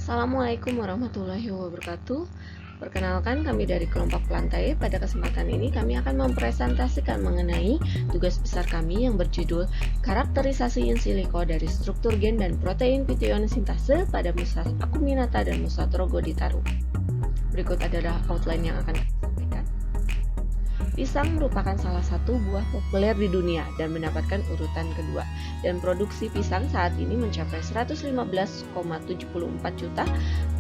Assalamualaikum warahmatullahi wabarakatuh. Perkenalkan, kami dari kelompok Plantae. Pada kesempatan ini kami akan mempresentasikan mengenai tugas besar kami yang berjudul karakterisasi in silico dari struktur gen dan protein pition sintase pada musa acuminata dan musa trogoditarum. Berikut adalah outline yang akan kami sampaikan. Pisang merupakan salah satu buah populer di dunia dan mendapatkan urutan kedua, dan produksi pisang saat ini mencapai 115,74 juta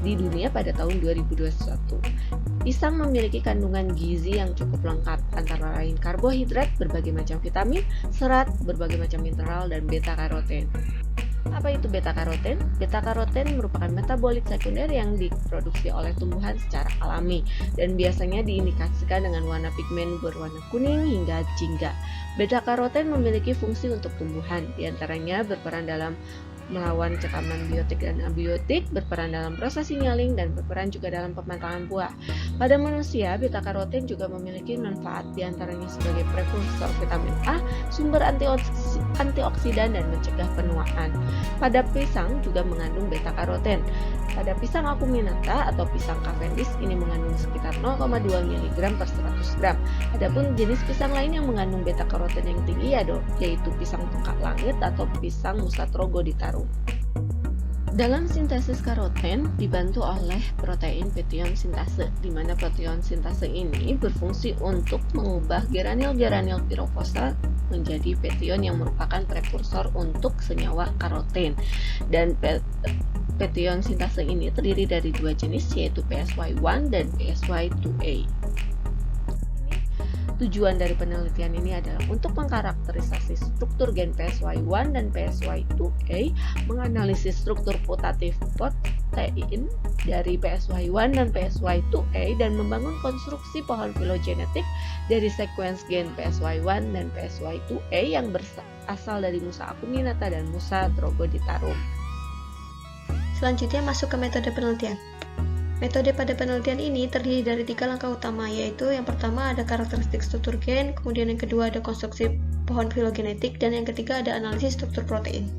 di dunia pada tahun 2021. Pisang memiliki kandungan gizi yang cukup lengkap, antara lain karbohidrat, berbagai macam vitamin, serat, berbagai macam mineral, dan beta-karoten. Apa itu beta-karoten? Beta-karoten merupakan metabolit sekunder yang diproduksi oleh tumbuhan secara alami dan biasanya diindikasikan dengan warna pigmen berwarna kuning hingga jingga. Beta-karoten memiliki fungsi untuk tumbuhan, diantaranya berperan dalam melawan cekaman biotik dan abiotik, berperan dalam proses signaling, dan berperan juga dalam pematangan buah. Pada manusia, beta-karoten juga memiliki manfaat diantaranya sebagai prekursor vitamin A, sumber antioksidan, dan mencegah penuaan. Pada pisang juga mengandung beta-karoten. Pada pisang acuminata atau pisang Cavendish ini mengandung sekitar 0,2 mg per 100 gram. Adapun jenis pisang lain yang mengandung beta-karoten yang tinggi yaitu pisang tongkat langit atau pisang musa trogoditarum. Dalam sintesis karoten dibantu oleh protein pition sintase, di mana protein sintase ini berfungsi untuk mengubah geranil-geranil pirofosfat menjadi pition yang merupakan prekursor untuk senyawa karoten. Dan pition sintase ini terdiri dari dua jenis, yaitu PSY1 dan PSY2A. Tujuan dari penelitian ini adalah untuk mengkarakterisasi struktur gen PSY1 dan PSY2A, menganalisis struktur putatif protein dari PSY1 dan PSY2A, dan membangun konstruksi pohon filogenetik dari sekuens gen PSY1 dan PSY2A yang berasal dari musa acuminata dan musa trogoditarum. Selanjutnya masuk ke metode penelitian. Metode pada penelitian ini terdiri dari 3 langkah utama, yaitu yang pertama ada karakteristik struktur gen, kemudian yang kedua ada konstruksi pohon filogenetik, dan yang ketiga ada analisis struktur protein.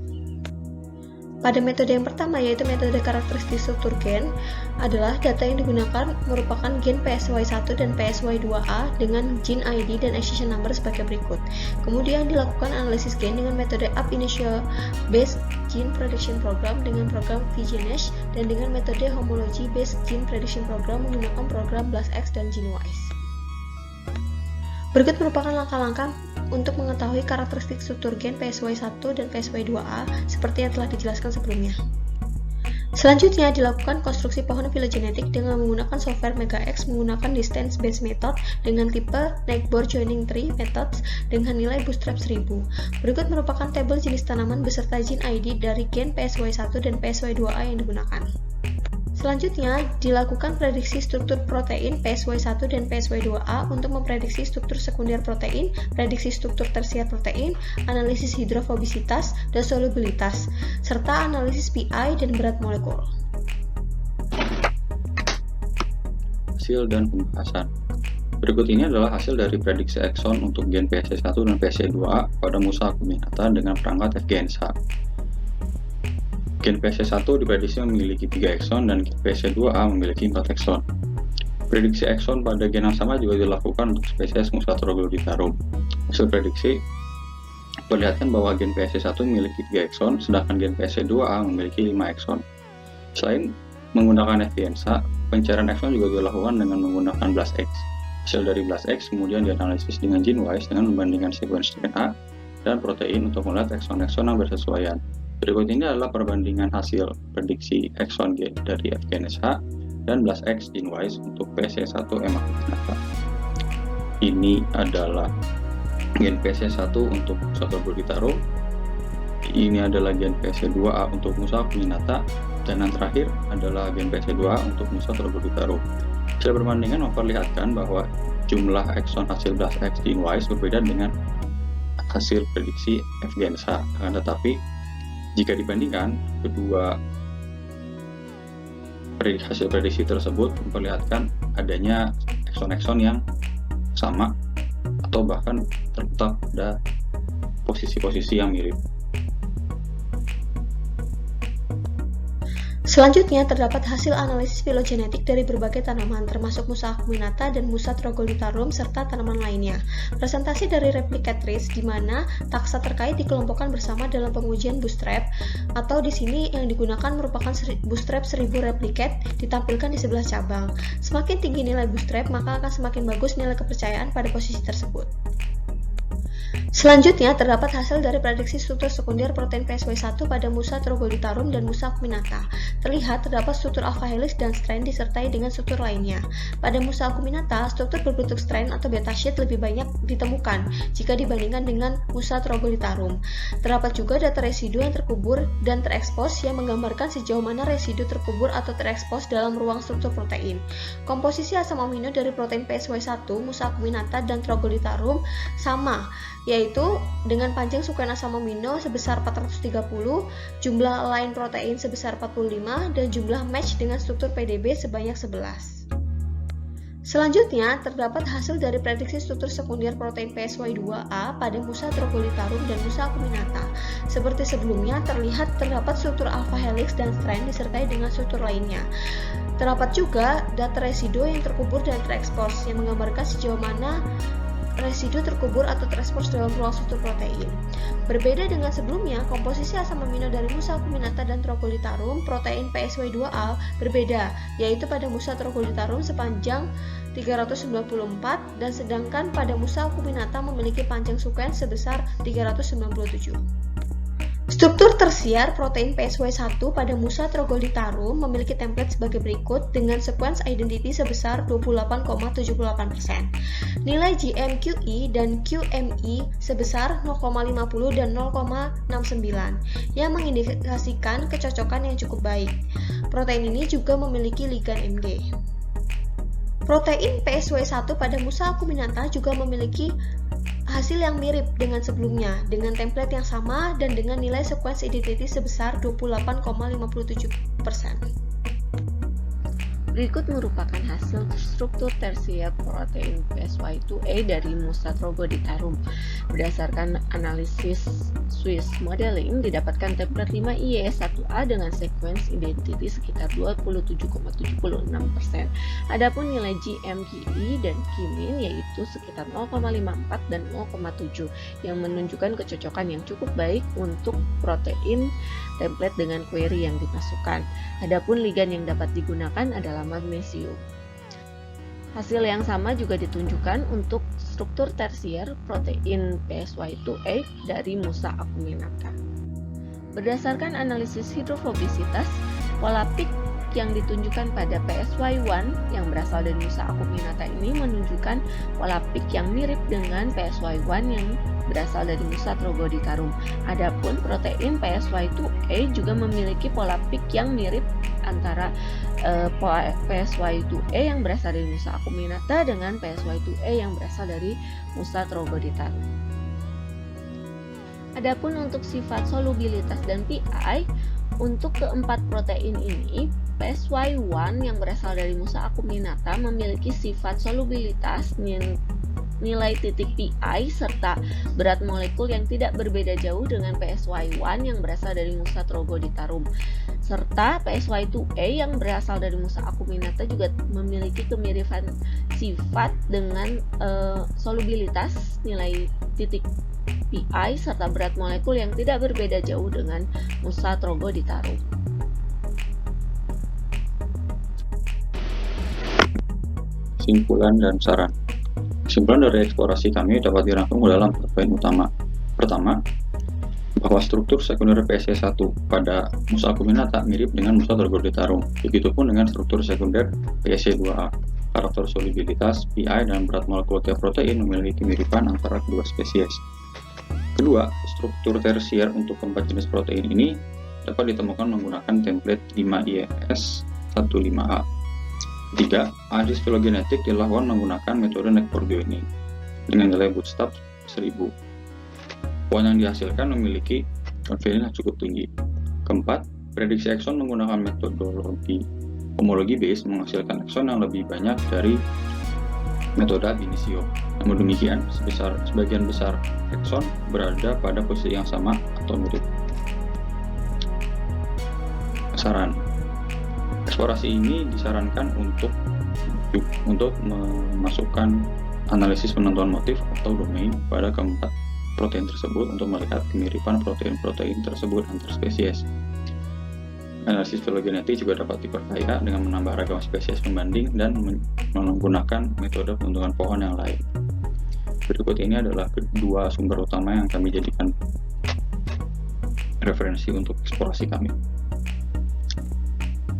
Pada metode yang pertama, yaitu metode karakteristik struktur gen, adalah data yang digunakan merupakan gen PSY1 dan PSY2A dengan gene ID dan accession number sebagai berikut. Kemudian dilakukan analisis gen dengan metode ab initio based gene prediction program dengan program VGenesh, dan dengan metode homology based gene prediction program menggunakan program BLASTX dan GeneWise. Berikut merupakan langkah-langkah untuk mengetahui karakteristik struktur gen PSY1 dan PSY2A seperti yang telah dijelaskan sebelumnya. Selanjutnya dilakukan konstruksi pohon filogenetik dengan menggunakan software MegaX menggunakan distance-based method dengan tipe neckbore joining tree methods dengan nilai bootstrap 1000. Berikut merupakan tabel jenis tanaman beserta gene ID dari gen PSY1 dan PSY2A yang digunakan. Selanjutnya, dilakukan prediksi struktur protein PSY1 dan PSY2A untuk memprediksi struktur sekunder protein, prediksi struktur tersier protein, analisis hidrofobisitas dan solubilitas, serta analisis pI dan berat molekul. Hasil dan pembahasan. Berikut ini adalah hasil dari prediksi ekson untuk gen PSY1 dan PSY2A pada musa acuminata dengan perangkat FGNSH. Gen PSY1 diprediksi memiliki 3 ekson dan gen PSY2A memiliki 4 ekson. Prediksi ekson pada gen yang sama juga dilakukan untuk spesies musa trogoditarum. Hasil prediksi perlihatkan bahwa gen PSY1 memiliki 3 ekson, sedangkan gen PSY2A memiliki 5 ekson. Selain menggunakan FGNSH, pencarian ekson juga dilakukan dengan menggunakan BLASTX. Hasil dari BLASTX kemudian dianalisis dengan GeneWise dengan membandingkan sekuens DNA dan protein untuk melihat ekson-ekson yang bersesuaian. Berikut ini adalah perbandingan hasil prediksi ekson gen dari FGNSH dan BLASTX GeneWise untuk PSY1 M. acuminata. Ini adalah gen PSY1 untuk musa trogoditarum. Ini adalah gen PSY2A untuk musa acuminata, dan yang terakhir adalah gen PSY2A untuk musa trogoditarum. Hasil perbandingan memperlihatkan bahwa jumlah ekson hasil BLASTX GeneWise berbeda dengan hasil prediksi FGNSH, tetapi jika dibandingkan, kedua hasil prediksi tersebut memperlihatkan adanya ekson-ekson yang sama atau bahkan terletak pada posisi-posisi yang mirip. Selanjutnya, terdapat hasil analisis filogenetik dari berbagai tanaman, termasuk Musa acuminata dan Musa troglodytarum, serta tanaman lainnya. Presentasi dari replicatrix, di mana taksa terkait dikelompokkan bersama dalam pengujian bootstrap, atau di sini yang digunakan merupakan bootstrap 1000 replicate, ditampilkan di sebelah cabang. Semakin tinggi nilai bootstrap, maka akan semakin bagus nilai kepercayaan pada posisi tersebut. Selanjutnya, terdapat hasil dari prediksi struktur sekunder protein PSY1 pada Musa troglodytarum dan Musa acuminata. Terlihat terdapat struktur alpha helix dan strand disertai dengan struktur lainnya. Pada Musa acuminata, struktur berbentuk strand atau beta sheet lebih banyak ditemukan jika dibandingkan dengan Musa troglodytarum. Terdapat juga data residu yang terkubur dan terekspos yang menggambarkan sejauh mana residu terkubur atau terekspos dalam ruang struktur protein. Komposisi asam amino dari protein PSY1, Musa acuminata, dan troglodytarum sama, yaitu dengan panjang sekuens asam amino sebesar 430, jumlah align protein sebesar 45, dan jumlah match dengan struktur PDB sebanyak 11. Selanjutnya, terdapat hasil dari prediksi struktur sekunder protein PSY2A pada Musa troglodytarum dan Musa acuminata. Seperti sebelumnya, terdapat struktur alpha helix dan strand disertai dengan struktur lainnya. Terdapat juga data residu yang terkubur dan terekspos yang menggambarkan sejauh mana residu terkubur atau terekspos dalam ruang struktur protein. Berbeda dengan sebelumnya, komposisi asam amino dari Musa acuminata dan troglodytarum protein PSY2A berbeda, yaitu pada Musa troglodytarum sepanjang 394 dan sedangkan pada Musa acuminata memiliki panjang sekuens sebesar 397. Struktur tersier protein PSY1 pada Musa troglodytarum memiliki template sebagai berikut dengan sequence identity sebesar 28,78%. Nilai GMQE dan QME sebesar 0,50 dan 0,69 yang mengindikasikan kecocokan yang cukup baik. Protein ini juga memiliki ligan MD. Protein PSY1 pada Musa acuminata juga memiliki hasil yang mirip dengan sebelumnya, dengan template yang sama dan dengan nilai sequence identity sebesar 28,57%. Berikut merupakan hasil struktur tersier protein PSY2A dari Musa troglodytarum. Berdasarkan analisis Swiss modeling, didapatkan template 5IE1A dengan sequence identity sekitar 27,76%. Adapun nilai GMKE dan Kmin yaitu sekitar 0,54 dan 0,7 yang menunjukkan kecocokan yang cukup baik untuk protein template dengan query yang dimasukkan. Adapun ligan yang dapat digunakan adalah magnesium. Hasil yang sama juga ditunjukkan untuk struktur tersier protein PSY2A dari Musa acuminata. Berdasarkan analisis hidrofobisitas, pola peak yang ditunjukkan pada PSY1 yang berasal dari Musa acuminata ini menunjukkan pola peak yang mirip dengan PSY1 yang berasal dari Musa troglodytarum. Adapun protein PSY2A juga memiliki pola peak yang mirip antara PSY2A yang berasal dari Musa acuminata dengan PSY2A yang berasal dari Musa troglodytarum. Adapun untuk sifat solubilitas dan pI, untuk keempat protein ini, PSY1 yang berasal dari Musa acuminata memiliki sifat solubilitas nilai titik pI serta berat molekul yang tidak berbeda jauh dengan PSY1 yang berasal dari Musa troglodytarum. Serta PSY2A yang berasal dari Musa acuminata juga memiliki kemiripan sifat dengan solubilitas nilai titik pI serta berat molekul yang tidak berbeda jauh dengan Musa troglodytarum. Kesimpulan dan saran. Kesimpulan dari eksplorasi kami dapat dirangkum dalam 4 poin utama. Pertama, bahwa struktur sekunder PSY1 pada Musa acuminata mirip dengan Musa troglodytarum. Begitupun dengan struktur sekunder PSY2A. Karakter solubilitas, pI, dan berat molekul tiap protein memiliki kemiripan antara kedua spesies. Kedua, struktur tersier untuk keempat jenis protein ini dapat ditemukan menggunakan template 5IES15A. Ketiga, analisis filogenetik dilakukan menggunakan metode Neck-Bourguignon dengan nilai bootstrap 1000. Poin yang dihasilkan memiliki confidence yang cukup tinggi. Keempat, prediksi exon menggunakan metodologi homologi base menghasilkan exon yang lebih banyak dari metode ab initio. Namun demikian, sebagian besar exon berada pada posisi yang sama atau mirip. Saran. Eksplorasi ini disarankan untuk memasukkan analisis penentuan motif atau domain pada keempat protein tersebut untuk melihat kemiripan protein-protein tersebut antar spesies. Analisis filogenetik juga dapat diperkaya dengan menambah ragam spesies pembanding dan menggunakan metode penentuan pohon yang lain. Berikut ini adalah kedua sumber utama yang kami jadikan referensi untuk eksplorasi kami.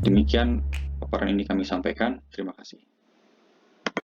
Demikian paparan ini kami sampaikan. Terima kasih.